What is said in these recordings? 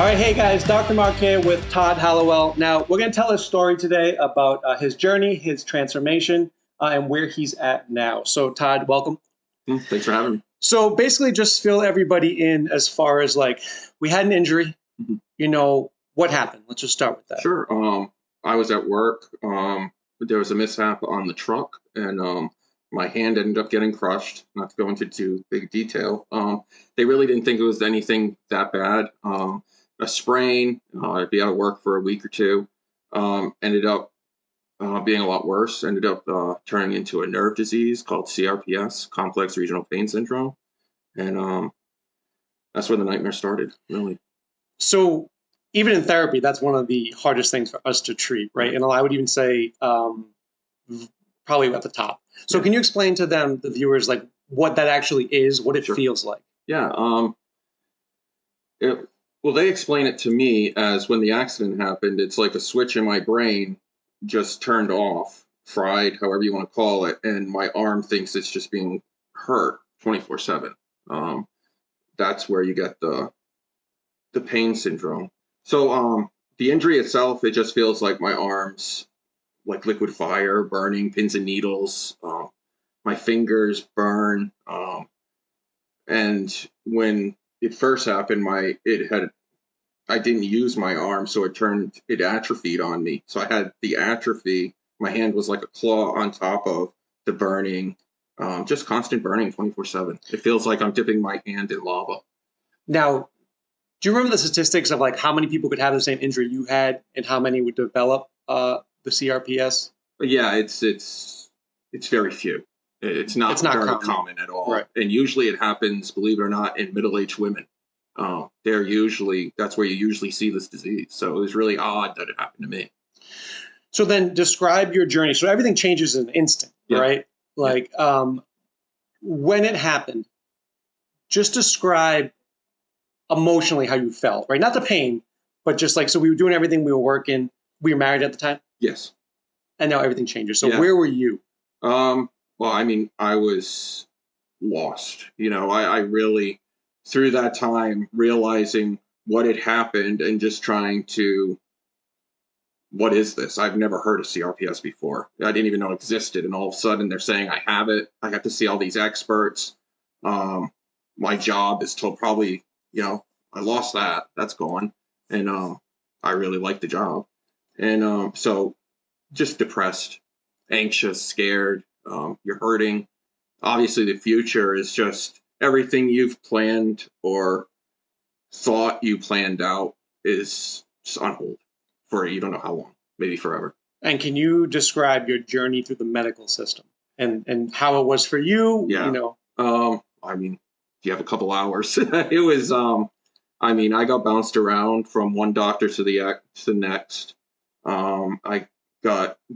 All right, hey guys, Dr. Marc here with Todd Halliwell. Now, we're going to tell a story today about his journey, his transformation, and where he's at now. So, Todd, welcome. Thanks for having me. So, basically, just fill everybody in as far as like, we had an injury. You know, what happened? Let's just start with that. Sure. I was at work. There was a mishap on the truck, and my hand ended up getting crushed. Not to go into too big detail. They really didn't think it was anything that bad. A sprain. I'd be out of work for a week or two. Ended up being a lot worse. Ended up turning into a nerve disease called CRPS, complex regional pain syndrome, and that's where the nightmare started. Really. So, even in therapy, that's one of the hardest things for us to treat, right? And I would even say probably at the top. So, Can you explain to them, the viewers, like what that actually is, what it feels like? Yeah. Well, they explain it to me as when the accident happened, it's like a switch in my brain just turned off, fried, however you want to call it, and my arm thinks it's just being hurt 24/7. That's where you get the pain syndrome. So the injury itself, it just feels like my arms like liquid fire, burning, pins and needles. My fingers burn. And when it first happened, I didn't use my arm, so it atrophied on me. So I had the atrophy. My hand was like a claw on top of the burning, just constant burning 24/7. It feels like I'm dipping my hand in lava. Now, do you remember the statistics of like how many people could have the same injury you had and how many would develop the CRPS? Yeah, it's very few. It's not very common at all. Right. And usually it happens, believe it or not, in middle-aged women. That's where you usually see this disease. So it was really odd that it happened to me. So then describe your journey. So everything changes in an instant, right? Like when it happened, just describe emotionally how you felt, right? Not the pain, but just like, so we were doing everything, we were working, we were married at the time? Yes. And now everything changes. So where were you? Well, I mean, I was lost. I really, through that time, realizing what had happened and just trying to, what is this? I've never heard of CRPS before. I didn't even know it existed. And all of a sudden they're saying I have it. I got to see all these experts. My job is till probably, I lost that. That's gone. And I really like the job. And so just depressed, anxious, scared. You're hurting. Obviously, the future is just everything you've planned or thought you planned out is just on hold for you don't know how long, maybe forever. And can you describe your journey through the medical system and how it was for you? Yeah. I mean, if you have a couple hours, it was. I got bounced around from one doctor to the next.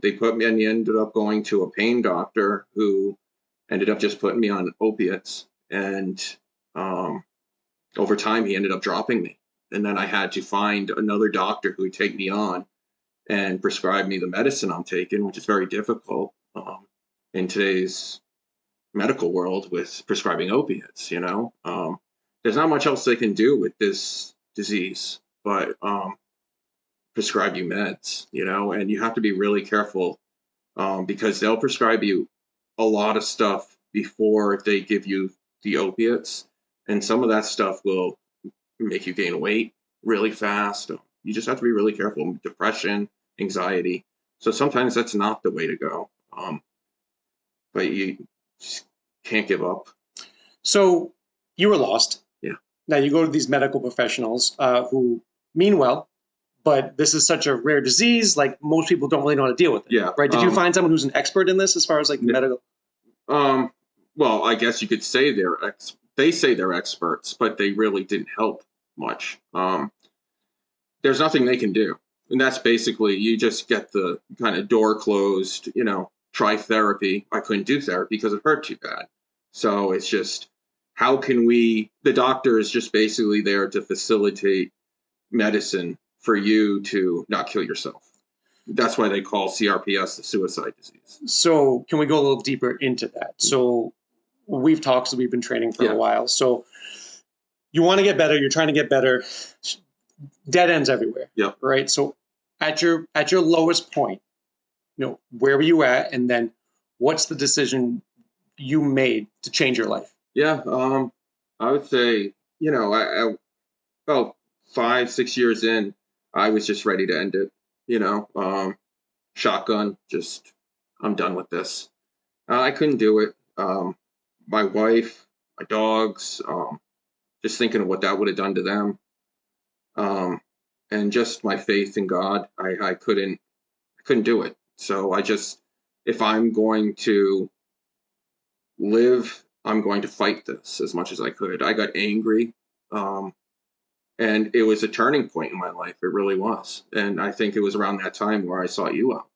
They put me, and ended up going to a pain doctor who ended up just putting me on opiates. And over time, he ended up dropping me. And then I had to find another doctor who would take me on and prescribe me the medicine I'm taking, which is very difficult in today's medical world with prescribing opiates. There's not much else they can do with this disease, but prescribe you meds, and you have to be really careful because they'll prescribe you a lot of stuff before they give you the opiates. And some of that stuff will make you gain weight really fast. You just have to be really careful. Depression, anxiety. So sometimes that's not the way to go. But you just can't give up. So you were lost. Yeah. Now you go to these medical professionals who mean well, but this is such a rare disease. Like most people don't really know how to deal with it. Yeah. Right. Did you find someone who's an expert in this as far as like medical? Well, I guess you could say they say they're experts, but they really didn't help much. There's nothing they can do. And that's basically, you just get the kind of door closed, try therapy. I couldn't do therapy because it hurt too bad. So it's just, the doctor is just basically there to facilitate medicine for you to not kill yourself. That's why they call CRPS the suicide disease. So can we go a little deeper into that? So we've talked, so we've been training for a while. So you want to get better. You're trying to get better. dead ends everywhere. Yep. Right. So at your lowest point, where were you at, and then what's the decision you made to change your life? Yeah. I would say, I about 5-6 years in, I was just ready to end it. Shotgun, just I'm done with this. I couldn't do it. My wife, my dogs, just thinking of what that would have done to them. And just my faith in God, I couldn't do it. So if I'm going to live, I'm going to fight this as much as I could. I got angry. And it was a turning point in my life. It really was. And I think it was around that time where I sought you out.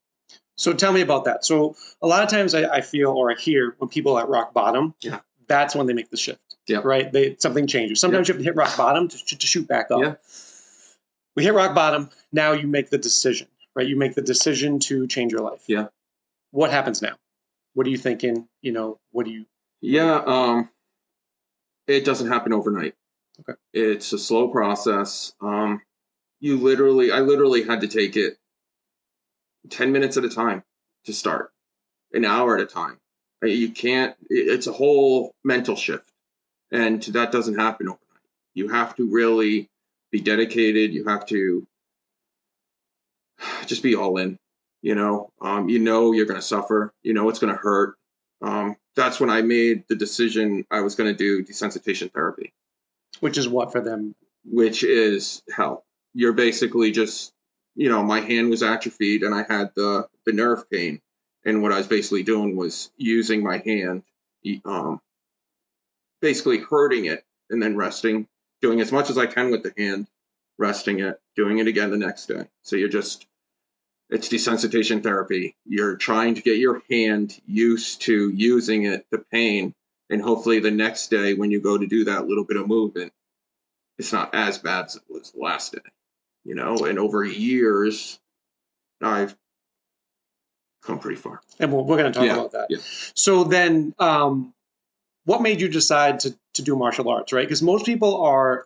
So tell me about that. So a lot of times I feel, or I hear, when people are at rock bottom, that's when they make the shift. Yeah. Right? Something changes. Sometimes you have to hit rock bottom to shoot back up. Yeah. We hit rock bottom. Now you make the decision, right? You make the decision to change your life. Yeah. What happens now? What are you thinking? What do you? Yeah. It doesn't happen overnight. Okay. It's a slow process. I literally had to take it 10 minutes at a time to start, an hour at a time. You can't, it's a whole mental shift, and that doesn't happen overnight. You have to really be dedicated. You have to just be all in, you're going to suffer, it's going to hurt. That's when I made the decision I was going to do desensitization therapy. Which is what for them? Which is hell. You're basically just, my hand was atrophied and I had the nerve pain. And what I was basically doing was using my hand, basically hurting it and then resting, doing as much as I can with the hand, resting it, doing it again the next day. So it's desensitization therapy. You're trying to get your hand used to using it, the pain, and hopefully the next day when you go to do that little bit of movement, it's not as bad as it was the last day, and over years, I've come pretty far. And we're going to talk about that. Yeah. So then, what made you decide to do martial arts, right? Because most people are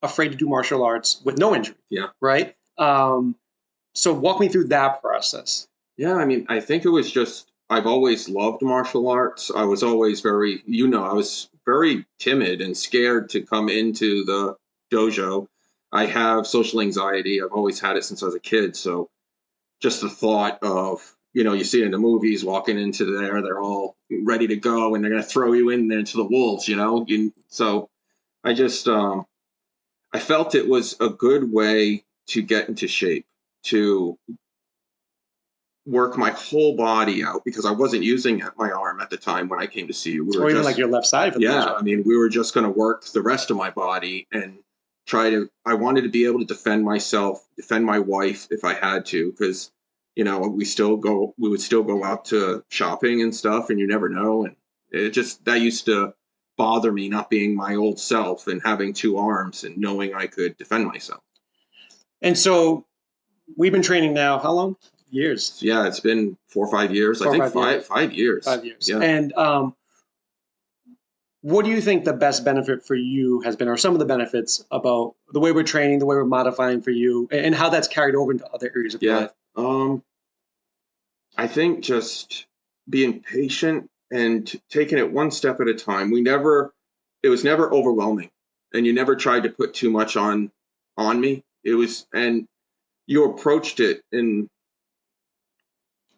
afraid to do martial arts with no injury. Yeah. Right? So walk me through that process. Yeah, I think it was just, I've always loved martial arts. I was always I was very timid and scared to come into the dojo. I have social anxiety. I've always had it since I was a kid. So just the thought of, you see it in the movies, walking into there, they're all ready to go and they're going to throw you in there to the wolves, So I just, I felt it was a good way to get into shape, to work my whole body out, because I wasn't using my arm at the time when I came to see you. Or even like your left side. We were just going to work the rest of my body and I wanted to be able to defend myself, defend my wife if I had to, because, we would still go out to shopping and stuff, and you never know. And that used to bother me, not being my old self and having two arms and knowing I could defend myself. And so we've been training now, how long? Years. Yeah, it's been 4 or 5 years. I think 5 years. 5 years. Yeah. And what do you think the best benefit for you has been, or some of the benefits about the way we're training, the way we're modifying for you, and how that's carried over into other areas of your life? I think just being patient and taking it one step at a time. It was never overwhelming, and you never tried to put too much on me. And you approached it in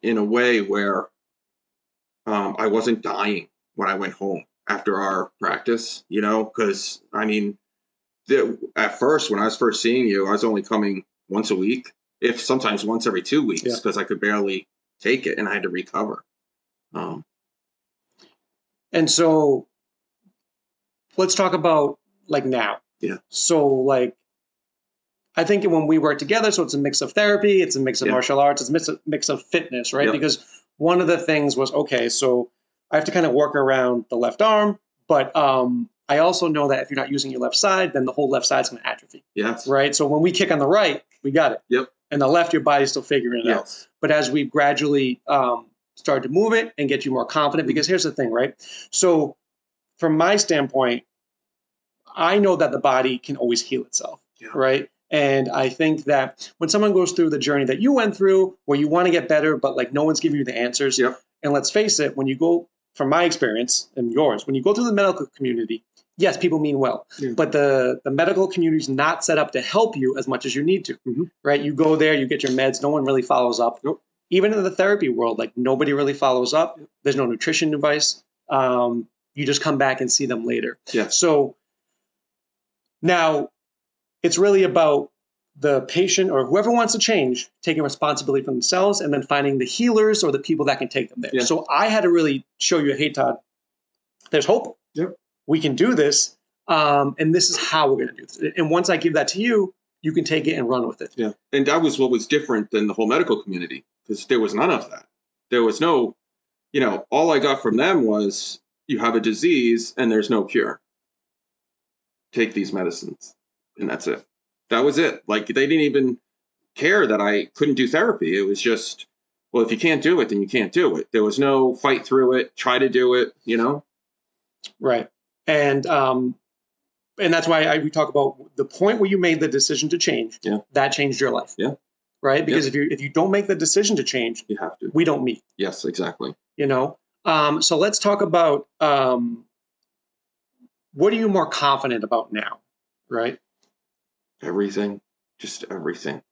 a way where I wasn't dying when I went home after our practice, because at first, when I was first seeing you, I was only coming once a week, if sometimes once every 2 weeks, because I could barely take it and I had to recover. And so let's talk about now. Yeah. So I think when we work together, so it's a mix of therapy, it's a mix of martial arts, it's a mix of fitness, right? Yep. Because one of the things was, okay, so I have to kind of work around the left arm, but I also know that if you're not using your left side, then the whole left side's going to atrophy. Yes. Right? So when we kick on the right, we got it. Yep. And the left, your body's still figuring it out. But as we gradually start to move it and get you more confident, because here's the thing, right? So from my standpoint, I know that the body can always heal itself, right? And I think that when someone goes through the journey that you went through, where you want to get better, but like no one's giving you the answers. Yep. And let's face it, when you go, from my experience and yours, when you go through the medical community, yes, people mean well, but the medical community is not set up to help you as much as you need to, right? You go there, you get your meds, no one really follows up. Nope. Even in the therapy world, like nobody really follows up. There's no nutrition advice. You just come back and see them later. Yeah. So now it's really about the patient or whoever wants to change, taking responsibility for themselves and then finding the healers or the people that can take them there. Yeah. So I had to really show you, hey, Todd, there's hope. Yep. We can do this. And this is how we're going to do this. And once I give that to you, you can take it and run with it. Yeah. And that was what was different than the whole medical community, because there was none of that. There was no, all I got from them was, you have a disease and there's no cure. Take these medicines. And that's it. That was it. Like, they didn't even care that I couldn't do therapy. It was just, well, if you can't do it, then you can't do it. There was no fight through it, try to do it, Right. And that's why we talk about the point where you made the decision to change. Yeah. That changed your life. Yeah. Right. Because if you don't make the decision to change, you have to. We don't meet. Yes, exactly. So let's talk about what are you more confident about now? Right. Everything, just everything.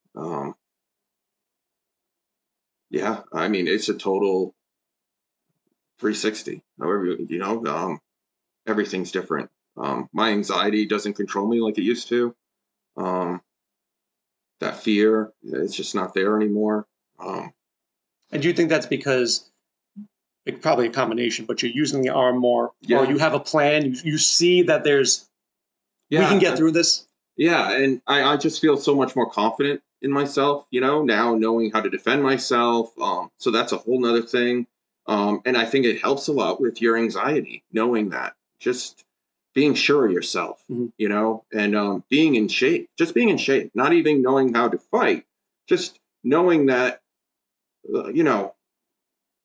Yeah, I mean, it's a total 360. However, everything's different. My anxiety doesn't control me like it used to. That fear, it's just not there anymore. And do you think that's because, probably a combination, but you're using the arm more, or you have a plan, you see that we can get through this? Yeah, and I just feel so much more confident in myself, now knowing how to defend myself. So that's a whole nother thing. And I think it helps a lot with your anxiety, knowing that, just being sure of yourself, and being in shape, just being in shape, not even knowing how to fight, just knowing that,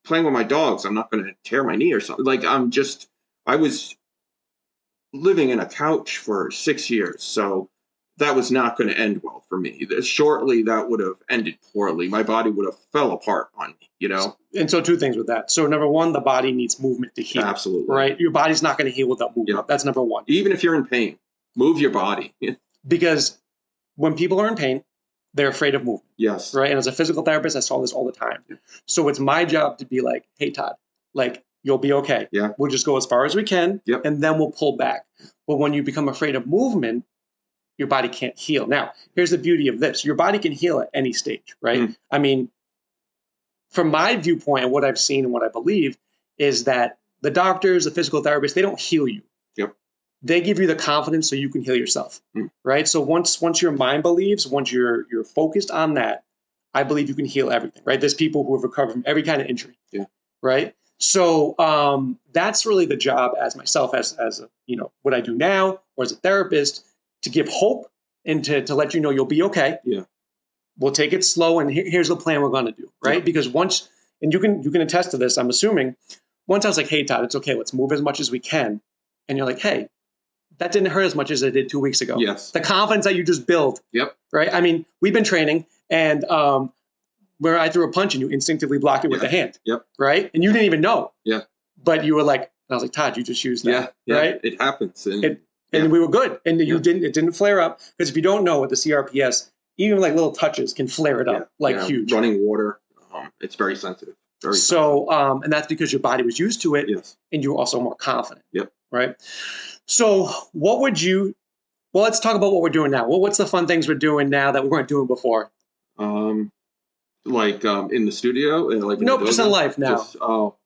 playing with my dogs, I'm not going to tear my knee or something. Like, I was living in a couch for 6 years. So that was not going to end well for me. Shortly, that would have ended poorly. My body would have fell apart on me, And so two things with that. So number one, the body needs movement to heal. Absolutely. Right? Your body's not going to heal without movement. Yep. That's number one. Even if you're in pain, move your body. Because when people are in pain, they're afraid of movement. Yes. Right? And as a physical therapist, I saw this all the time. Yeah. So it's my job to be like, hey, Todd, like, you'll be okay. Yeah. We'll just go as far as we can, Yep. and then we'll pull back. But when you become afraid of movement, your body can't heal. Now, here's the beauty of this. Your body can heal at any stage, right? Mm. I mean, from my viewpoint and what I've seen and what I believe is that the doctors, the physical therapists, they don't heal you. Yep. They give you the confidence so you can heal yourself, right? So once your mind believes, once you're focused on that, I believe you can heal everything, right? There's people who have recovered from every kind of injury, right? So that's really the job as myself, as a, what I do now, or as a therapist, to give hope and to let you know you'll be okay. Yeah. We'll take it slow, and here's the plan we're going to do, right? Yeah. Because once, and you can attest to this, I'm assuming, once I was like, hey, Todd, it's okay, let's move as much as we can. And you're like, hey, that didn't hurt as much as it did 2 weeks ago. Yes. The confidence that you just built. Yep. Right? I mean, we've been training, and where I threw a punch and you instinctively blocked it with the hand. Yep. Right? And you didn't even know. Yeah. But you were like, I was like, Todd, you just used that. Yeah. Right? It happens. And we were good. And it didn't flare up. Because if you don't know, with the CRPS, even like little touches can flare it up huge. Running water, it's very sensitive. And that's because your body was used to it. Yes. And you were also more confident. Yep. Right? So let's talk about what we're doing now. What's the fun things we're doing now that we weren't doing before? In the studio? Nope, just in life now.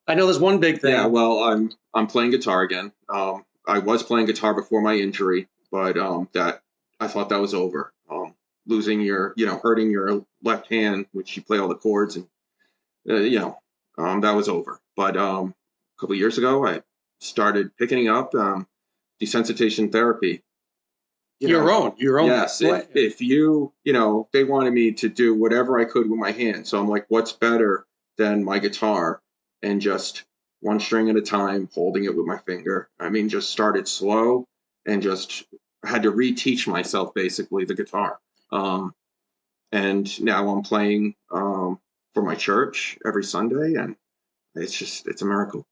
I know there's one big thing. Yeah, well, I'm playing guitar again. I was playing guitar before my injury, but that I thought that was over. Losing hurting your left hand, which you play all the chords, and that was over. But a couple of years ago, I started picking up desensitization therapy. Your own. Yes. If they wanted me to do whatever I could with my hand. So I'm like, what's better than my guitar, and just one string at a time, holding it with my finger. I mean, just started slow and just had to reteach myself basically the guitar. And now I'm playing for my church every Sunday, and it's a miracle.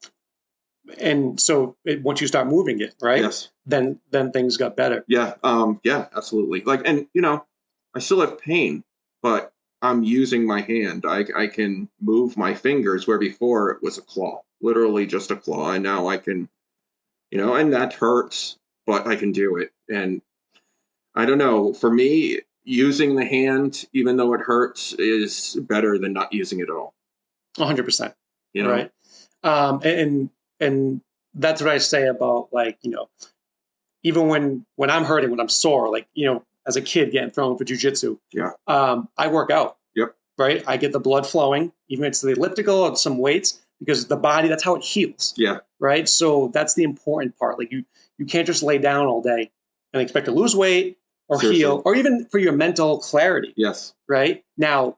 And so once you start moving it, right? Yes. Then things got better. Yeah. Yeah, absolutely. And I still have pain, but I'm using my hand. I can move my fingers where before it was a claw, literally just a claw. And now I can, and that hurts, but I can do it. And I don't know, for me, using the hand, even though it hurts, is better than not using it at all. 100%. You know? Right. And that's what I say about, like, even when I'm hurting, when I'm sore, like, as a kid getting thrown for jujitsu, Yeah. I work out. Yep. Right. I get the blood flowing, even if it's the elliptical or some weights, because the body, that's how it heals. Yeah. Right. So that's the important part. Like, you can't just lay down all day and expect to lose weight or Seriously. heal, or even for your mental clarity. Yes. Right. Now,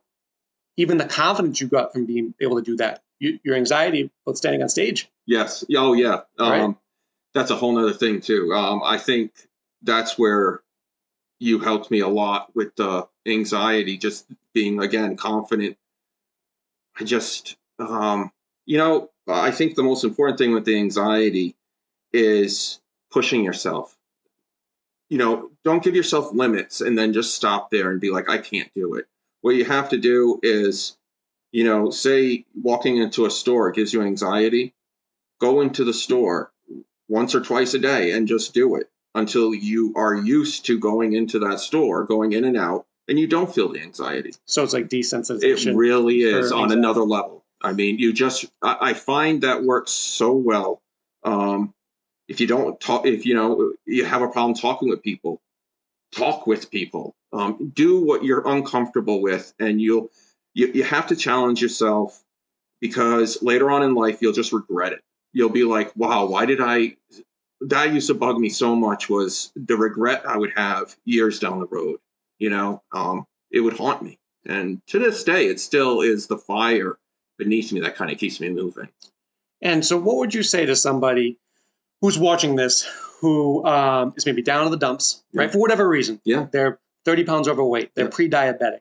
even the confidence you got from being able to do that, your anxiety about standing on stage. Yes. Oh, yeah. Right. That's a whole nother thing too. I think that's where you helped me a lot with the anxiety, just being, again, confident. I just, I think the most important thing with the anxiety is pushing yourself. Don't give yourself limits and then just stop there and be like, I can't do it. What you have to do is, say walking into a store gives you anxiety, go into the store once or twice a day and just do it until you are used to going into that store, going in and out, and you don't feel the anxiety. So it's like desensitization. It really is for on anxiety. another level. I mean, I find that works so well. If you don't talk, if you have a problem talking with people, talk with people. Do what you're uncomfortable with, and you have to challenge yourself, because later on in life you'll just regret it. You'll be like, wow, why did that used to bug me so much, was the regret I would have years down the road. It would haunt me. And to this day, it still is the fire beneath me that kind of keeps me moving. And so what would you say to somebody who's watching this, who is maybe down in the dumps, Yeah. right, for whatever reason? Yeah. They're 30 pounds overweight. They're Yeah. pre-diabetic.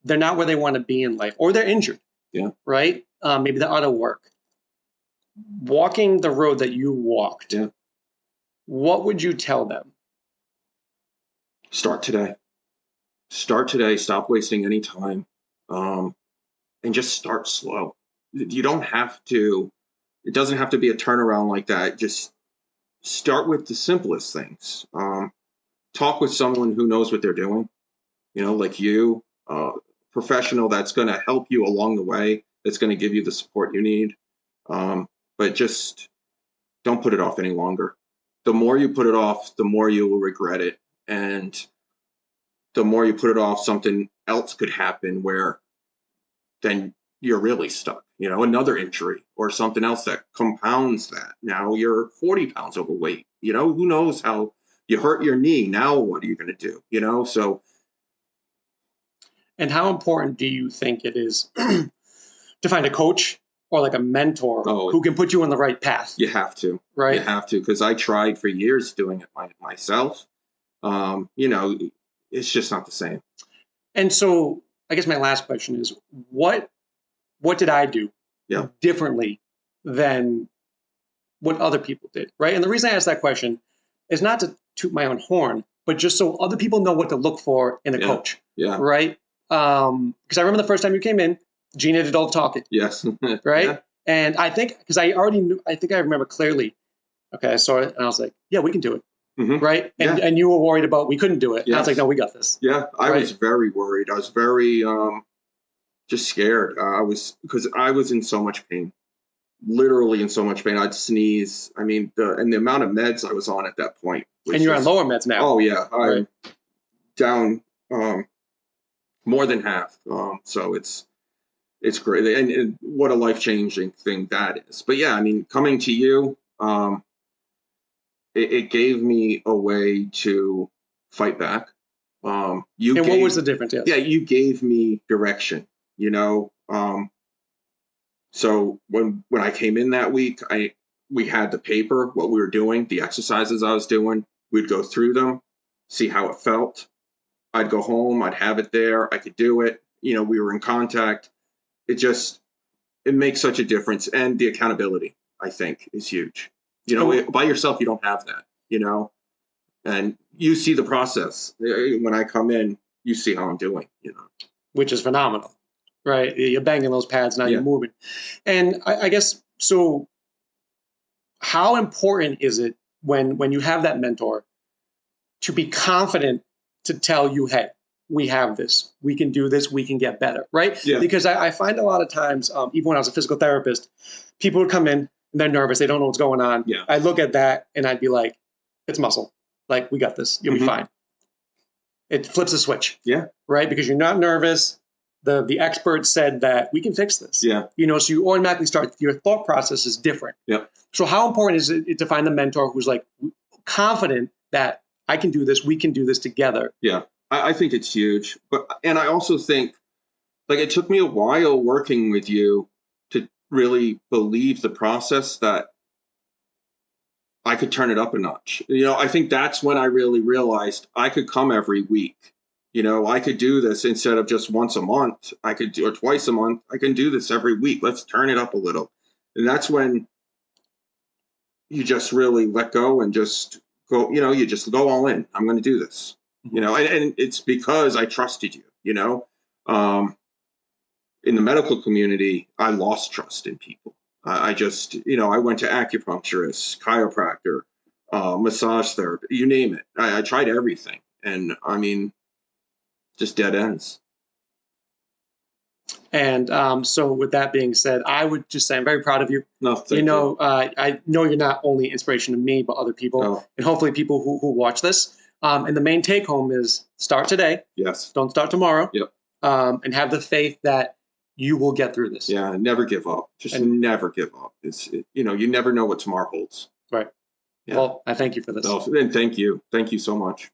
They're not where they want to be in life, or they're injured. Yeah. Right? Maybe they're out of work. Walking the road that you walked, Yeah. what would you tell them? Start today. Start today. Stop wasting any time. And just start slow. You don't have to, it doesn't have to be a turnaround like that. Just start with the simplest things. Talk with someone who knows what they're doing, like you, professional that's going to help you along the way, that's going to give you the support you need. But just don't put it off any longer. The more you put it off, the more you will regret it. And the more you put it off, something else could happen where then you're really stuck, another injury or something else that compounds that. Now you're 40 pounds overweight, who knows how you hurt your knee. Now what are you going to do, so. And how important do you think it is to find a coach or like a mentor who can put you on the right path? You have to. Right. You have to, because I tried for years doing it myself. It's just not the same. And so I guess my last question is, what did I do differently than what other people did? Right. And the reason I asked that question is not to toot my own horn, but just so other people know what to look for in a coach. Yeah. Right. Because I remember the first time you came in, Gina did all the talking. Yes. Right. Yeah. And I think, because I already knew, I think I remember clearly. Okay, I saw it and I was like, yeah, we can do it. Mm-hmm. Right. And you were worried about we couldn't do it. Yes. I was like, no, we got this. Yeah. I was very worried. I was very just scared. Because I was in so much pain, literally in so much pain. I'd sneeze. I mean, the amount of meds I was on at that point. And you're on lower meds now. Oh yeah. I'm down more than half. So it's great. And what a life-changing thing that is. But yeah, I mean, coming to you, it gave me a way to fight back. What was the difference? Yes. Yeah, you gave me direction, so when I came in that week, we had the paper, what we were doing, the exercises I was doing. We'd go through them, see how it felt. I'd go home, I'd have it there, I could do it. You know, we were in contact. It makes such a difference. And the accountability, I think, is huge. You know, by yourself, you don't have that, you know, and you see the process. When I come in, you see how I'm doing, you know. Which is phenomenal, right? You're banging those pads, now you're moving. And I guess, so how important is it when you have that mentor to be confident to tell you, hey, we have this, we can do this, we can get better, right? Yeah. Because I find a lot of times, even when I was a physical therapist, people would come in and they're nervous, they don't know what's going on. Yeah. I look at that and I'd be like, it's muscle. Like, we got this, you'll be fine. It flips a switch. Yeah. Right? Because you're not nervous. The expert said that we can fix this. Yeah. You know, so you automatically start, your thought process is different. Yeah. So how important is it to find the mentor who's like confident that I can do this, we can do this together? Yeah. I think it's huge. And I also think, like, it took me a while working with you to really believe the process that I could turn it up a notch. You know, I think that's when I really realized I could come every week. You know, I could do this instead of just once a month. I could do, or twice a month. I can do this every week. Let's turn it up a little. And that's when you just really let go and just go, you know, you just go all in. I'm going to do this, you know, and it's because I trusted you, you know. In the medical community, I lost trust in people. I just, you know, I went to acupuncturist, chiropractor, massage therapy, you name it. I tried everything. And I mean, just dead ends. And so with that being said, I would just say I'm very proud of you. No, thank you. You know, I know you're not only inspiration to me, but other people, and hopefully people who watch this. And the main take home is start today. Yes. Don't start tomorrow. Yep. And have the faith that you will get through this. Yeah, never give up. Just never give up. You know, you never know what tomorrow holds. Right. Yeah. Well, I thank you for this. And thank you. Thank you so much.